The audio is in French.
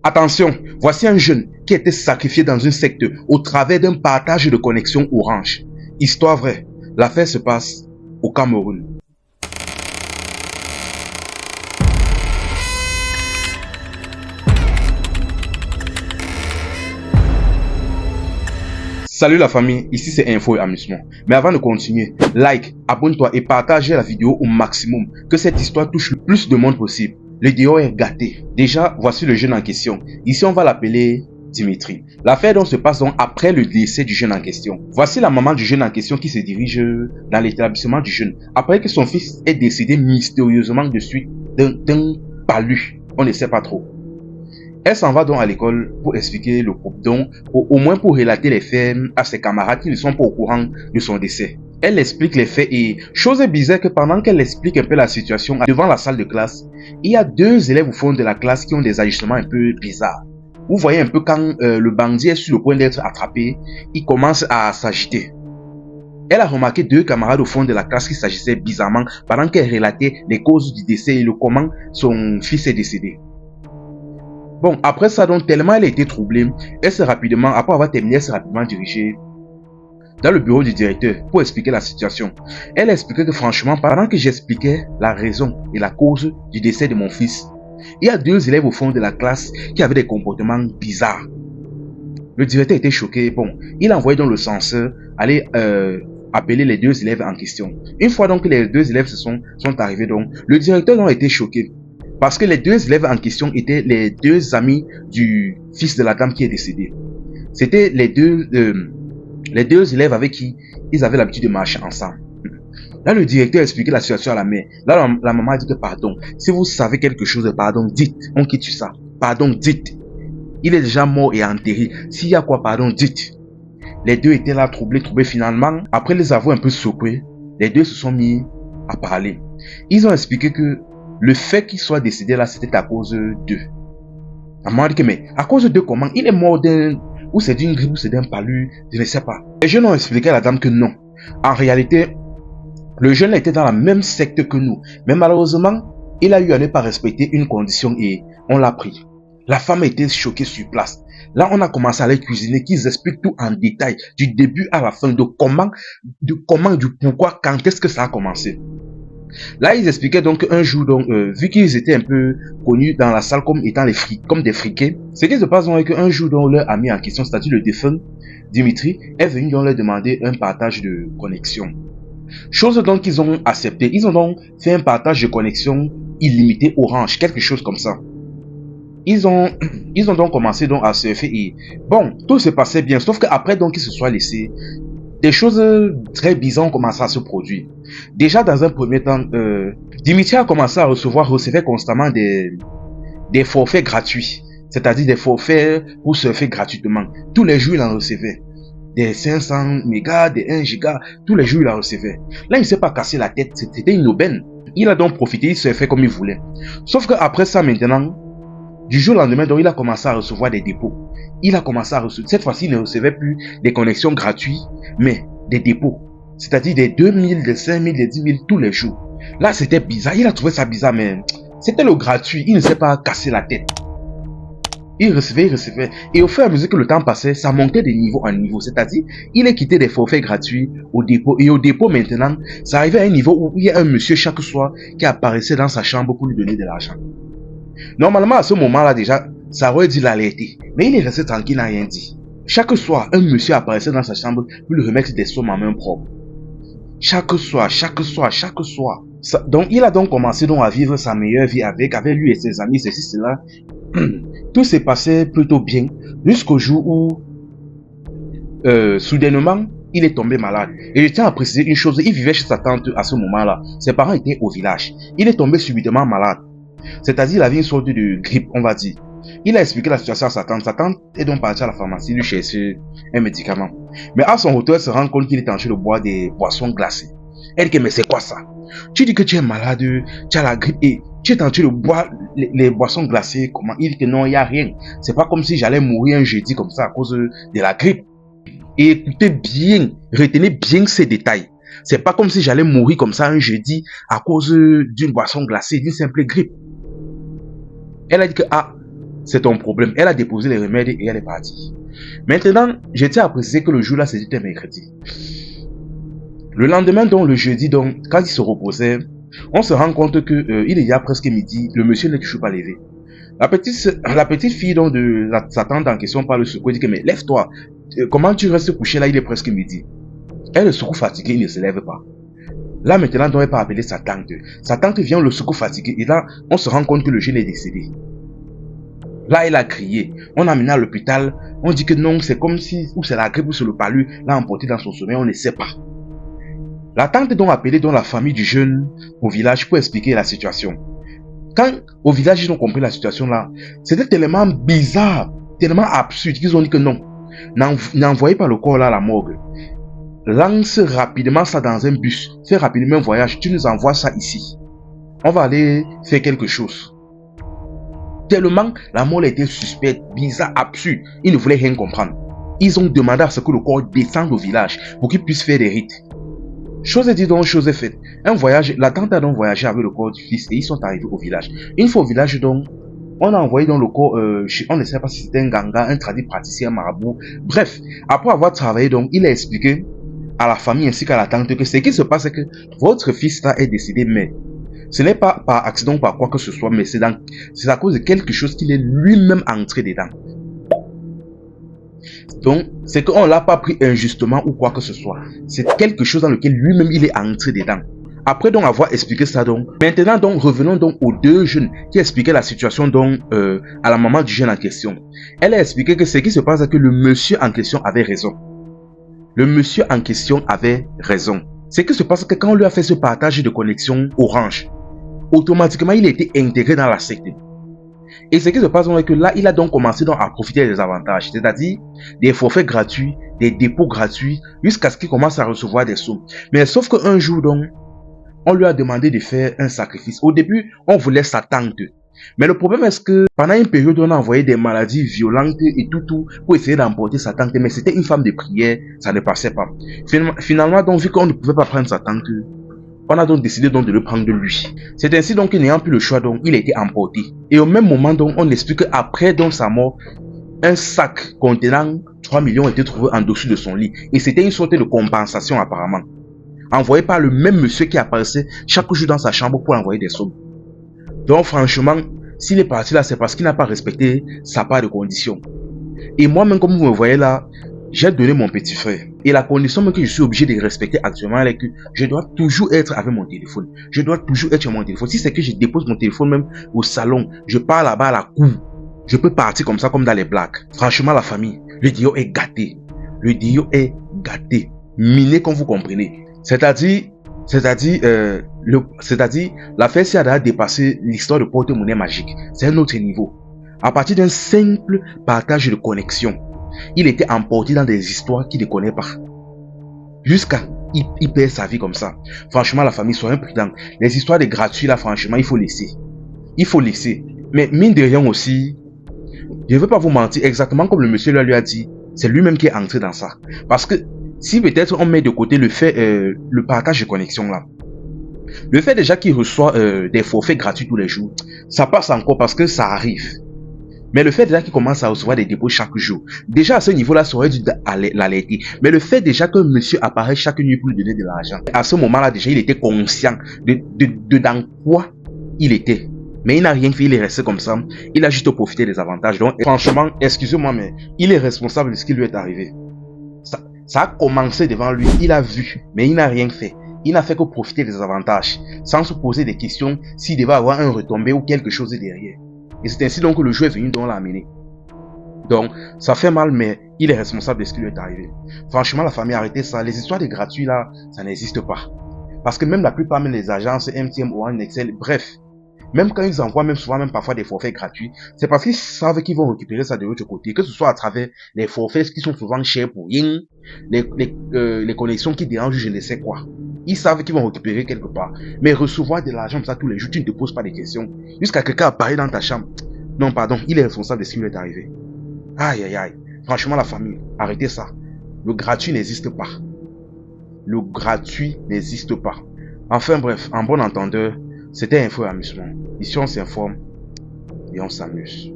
Attention, voici un jeune qui a été sacrifié dans une secte au travers d'un partage de connexion Orange. Histoire vraie, l'affaire se passe au Cameroun. Salut la famille, ici c'est Info et Amusement. Mais avant de continuer, like, abonne-toi et partage la vidéo au maximum, que cette histoire touche le plus de monde possible. Le Dior est gâté. Déjà, voici le jeune en question. Ici, on va l'appeler Dimitri. L'affaire donc se passe donc après le décès du jeune en question. Voici la maman du jeune en question qui se dirige dans l'établissement du jeune, après que son fils est décédé mystérieusement de suite d'un palu. On ne sait pas trop. Elle s'en va donc à l'école pour expliquer le groupe, donc au moins pour relater les faits à ses camarades qui ne sont pas au courant de son décès. Elle explique les faits et, chose bizarre que pendant qu'elle explique un peu la situation devant la salle de classe, il y a deux élèves au fond de la classe qui ont des ajustements un peu bizarres. Vous voyez un peu quand le bandit est sur le point d'être attrapé, il commence à s'agiter. Elle a remarqué deux camarades au fond de la classe qui s'agissaient bizarrement pendant qu'elle relatait les causes du décès et le comment son fils est décédé. Bon, après ça, donc, tellement elle a été troublée, elle s'est rapidement, après avoir terminé, elle s'est rapidement dirigée dans le bureau du directeur pour expliquer la situation. Elle a expliqué que franchement, pendant que j'expliquais la raison et la cause du décès de mon fils, il y a deux élèves au fond de la classe qui avaient des comportements bizarres. Le directeur était choqué. Bon, il a envoyé donc le censeur aller appeler les deux élèves en question. Une fois donc que les deux élèves sont arrivés, donc, le directeur a été choqué. Parce que les deux élèves en question étaient les deux amis du fils de la dame qui est décédé. C'était les deux élèves avec qui ils avaient l'habitude de marcher ensemble. Là, le directeur a expliqué la situation à la mère. Là, la maman a dit que pardon. Si vous savez quelque chose, pardon, dites. On quitte sur ça. Pardon, dites. Il est déjà mort et enterré. S'il y a quoi, pardon, dites. Les deux étaient là, troublés finalement. Après les avoir un peu secoués, les deux se sont mis à parler. Ils ont expliqué que le fait qu'il soit décédé là, c'était à cause d'eux. La maman a dit que, mais à cause d'eux comment? Il est mort ou c'est d'une grippe ou c'est d'un palu, je ne sais pas. Les jeunes ont expliqué à la dame que non. En réalité, le jeune était dans la même secte que nous. Mais malheureusement, il a eu à ne pas respecter une condition et on l'a pris. La femme a été choquée sur place. Là, on a commencé à les cuisiner, qu'ils expliquent tout en détail, du début à la fin, du pourquoi, quand est-ce que ça a commencé. Là, ils expliquaient donc un jour, donc, vu qu'ils étaient un peu connus dans la salle comme étant comme des friqués, ce qui se passe donc est qu'un jour, donc, leur ami en question, c'est-à-dire le défunt Dimitri, est venu donc leur demander un partage de connexion. Chose donc qu'ils ont accepté. Ils ont donc fait un partage de connexion illimité Orange, quelque chose comme ça. Ils ont donc commencé donc à surfer et bon, tout se passait bien, sauf qu'après donc qu'ils se soient laissés, des choses très bizarres ont commencé à se produire. Déjà dans un premier temps, Dimitri a commencé à recevait constamment des forfaits gratuits, c'est-à-dire des forfaits pour surfer gratuitement. Tous les jours il en recevait. Des 500 mégas, des 1 giga, tous les jours il en recevait. Là il ne s'est pas cassé la tête, c'était une aubaine. Il a donc profité, il surfait comme il voulait. Sauf qu'après ça maintenant, du jour au lendemain, donc, il a commencé à recevoir des dépôts. Cette fois-ci, il ne recevait plus des connexions gratuites, mais des dépôts. C'est-à-dire des 2000, des 5000, des 10 000 tous les jours. Là, c'était bizarre. Il a trouvé ça bizarre, mais c'était le gratuit. Il ne s'est pas cassé la tête. Il recevait. Et au fur et à mesure que le temps passait, ça montait de niveau en niveau. C'est-à-dire, il a quitté des forfaits gratuits au dépôt. Et au dépôt, maintenant, ça arrivait à un niveau où il y a un monsieur chaque soir qui apparaissait dans sa chambre pour lui donner de l'argent. Normalement, à ce moment-là, déjà, ça aurait dû l'alerter. Mais il est resté tranquille, il n'a rien dit. Chaque soir, un monsieur apparaissait dans sa chambre pour lui remettre des sommes en main propre. Chaque soir. Donc, il a donc commencé donc à vivre sa meilleure vie avec lui et ses amis, ceci, cela. Tout s'est passé plutôt bien, jusqu'au jour où, soudainement, il est tombé malade. Et je tiens à préciser une chose, il vivait chez sa tante à ce moment-là. Ses parents étaient au village. Il est tombé subitement malade. C'est-à-dire, il avait une sorte de grippe, on va dire. Il a expliqué la situation à sa tante. Sa tante est donc partie à la pharmacie lui chercher un médicament. Mais à son retour, elle se rend compte qu'il est en train de boire des boissons glacées. Elle dit, mais c'est quoi ça? Tu dis que tu es malade, tu as la grippe et tu es en train de boire les boissons glacées. Comment? Il dit que non, il n'y a rien. C'est pas comme si j'allais mourir un jeudi comme ça à cause de la grippe. Et écoutez bien, retenez bien ces détails. C'est pas comme si j'allais mourir comme ça un jeudi à cause d'une boisson glacée, d'une simple grippe. Elle a dit que, c'est ton problème. Elle a déposé les remèdes et elle est partie. Maintenant, je tiens à préciser que le jour là, c'était mercredi. Le lendemain, donc le jeudi, donc quand il se reposait, on se rend compte que il est déjà presque midi, le monsieur n'est toujours pas levé. La petite fille donc de sa tante en question par le secours dit que mais lève-toi, comment tu restes couché là, il est presque midi. Elle le secoue fatigué, il ne se lève pas. Là maintenant, donc elle peut appeler sa tante. Sa tante vient le secoue fatigué et là, on se rend compte que le jeune est décédé. Là, il a crié. On a amené à l'hôpital. On dit que non, c'est comme si, ou c'est la grippe ou c'est le palu, l'a emporté dans son sommeil, on ne sait pas. La tante donc appelé donc la famille du jeune au village pour expliquer la situation. Quand au village ils ont compris la situation là, c'était tellement bizarre, tellement absurde qu'ils ont dit que non, n'envoyez pas le corps là à la morgue. Lance rapidement ça dans un bus, fais rapidement un voyage, tu nous envoies ça ici. On va aller faire quelque chose. Tellement la mort était suspecte, bizarre, absurde, ils ne voulaient rien comprendre. Ils ont demandé à ce que le corps descende au village pour qu'ils puissent faire des rites. Chose est dit donc, chose est faite. Un voyage, la tante a donc voyagé avec le corps du fils et ils sont arrivés au village. Une fois au village donc, on a envoyé dans le corps, on ne sait pas si c'était un ganga, un tradit praticien, un marabout. Bref, après avoir travaillé donc, il a expliqué à la famille ainsi qu'à la tante que ce qui se passe c'est que votre fils là est décédé, mais ce n'est pas par accident ou par quoi que ce soit, mais c'est à cause de quelque chose qu'il est lui-même entré dedans. Donc, c'est qu'on ne l'a pas pris injustement ou quoi que ce soit. C'est quelque chose dans lequel lui-même il est entré dedans. Après donc avoir expliqué ça donc, maintenant donc revenons donc aux deux jeunes qui expliquaient la situation donc à la maman du jeune en question. Elle a expliqué que ce qui se passe c'est que le monsieur en question avait raison. Le monsieur en question avait raison. Ce qui se passe c'est que quand on lui a fait ce partage de connexion Orange, automatiquement il a été intégré dans la secte. Et ce qui se passe c'est que là, il a donc commencé donc à profiter des avantages, c'est-à-dire des forfaits gratuits, des dépôts gratuits, jusqu'à ce qu'il commence à recevoir des sommes. Mais sauf qu'un jour donc, on lui a demandé de faire un sacrifice. Au début, on voulait sa tante. Mais le problème est que pendant une période, on a envoyé des maladies violentes et tout pour essayer d'emporter sa tante. Mais c'était une femme de prière, ça ne passait pas. Finalement, donc, vu qu'on ne pouvait pas prendre sa tante, on a donc décidé donc de le prendre de lui. C'est ainsi donc qu'il n'ayant plus le choix, donc il a été emporté. Et au même moment, donc, on explique qu'après donc sa mort, un sac contenant 3 millions était trouvé en dessous de son lit. Et c'était une sorte de compensation apparemment. Envoyé par le même monsieur qui apparaissait chaque jour dans sa chambre pour envoyer des sommes. Donc franchement, s'il est parti là, c'est parce qu'il n'a pas respecté sa part de condition. Et moi-même, comme vous me voyez là, j'ai donné mon petit frère. Et la condition que je suis obligé de respecter actuellement, est que je dois toujours être avec mon téléphone. Je dois toujours être sur mon téléphone. Si c'est que je dépose mon téléphone même au salon, je pars là-bas à la cour. Je peux partir comme ça, comme dans les blagues. Franchement, la famille, le Dio est gâté. Le Dio est gâté. Miné, comme vous comprenez. C'est-à-dire, l'affaire ci a dépassé l'histoire de porte-monnaie magique. C'est un autre niveau. À partir d'un simple partage de connexion, il était emporté dans des histoires qu'il ne connaît pas. Jusqu'à il perd sa vie comme ça. Franchement, la famille, soyez prudents. Les histoires de gratuits là, franchement, il faut laisser. Il faut laisser. Mais mine de rien aussi, je ne veux pas vous mentir, exactement comme le monsieur lui a dit, c'est lui-même qui est entré dans ça. Parce que si peut-être on met de côté le fait, le partage de connexion là, le fait déjà qu'il reçoit des forfaits gratuits tous les jours, ça passe encore parce que ça arrive. Mais le fait déjà qu'il commence à recevoir des dépôts chaque jour, déjà à ce niveau-là, ça aurait dû l'alerter. Mais le fait déjà que monsieur apparaît chaque nuit pour lui donner de l'argent, à ce moment-là déjà, il était conscient de dans quoi il était. Mais il n'a rien fait, il est resté comme ça. Il a juste profité des avantages. Donc franchement, excusez-moi, mais il est responsable de ce qui lui est arrivé. Ça a commencé devant lui, il a vu, mais il n'a rien fait. Il n'a fait que profiter des avantages, sans se poser des questions s'il devait avoir un retombé ou quelque chose derrière. Et c'est ainsi donc que le jeu est venu donc l'amener. Donc, ça fait mal, mais il est responsable de ce qui lui est arrivé. Franchement, la famille, arrêtez ça. Les histoires de gratuits là, ça n'existe pas. Parce que même la plupart, même les agences, MTM, Orange, Excel, bref, même quand ils envoient même souvent même parfois des forfaits gratuits, c'est parce qu'ils savent qu'ils vont récupérer ça de l'autre côté, que ce soit à travers les forfaits qui sont souvent chers pour rien, les connexions qui dérangent je ne sais quoi. Ils savent qu'ils vont récupérer quelque part. Mais recevoir de l'argent comme ça tous les jours, tu ne te poses pas de questions. Jusqu'à quelqu'un apparaît dans ta chambre. Non, pardon, il est responsable de ce qui lui est arrivé. Aïe, aïe, aïe. Franchement, la famille, arrêtez ça. Le gratuit n'existe pas. Le gratuit n'existe pas. Enfin bref, en bon entendeur, c'était Info et Amusement. Ici on s'informe et on s'amuse.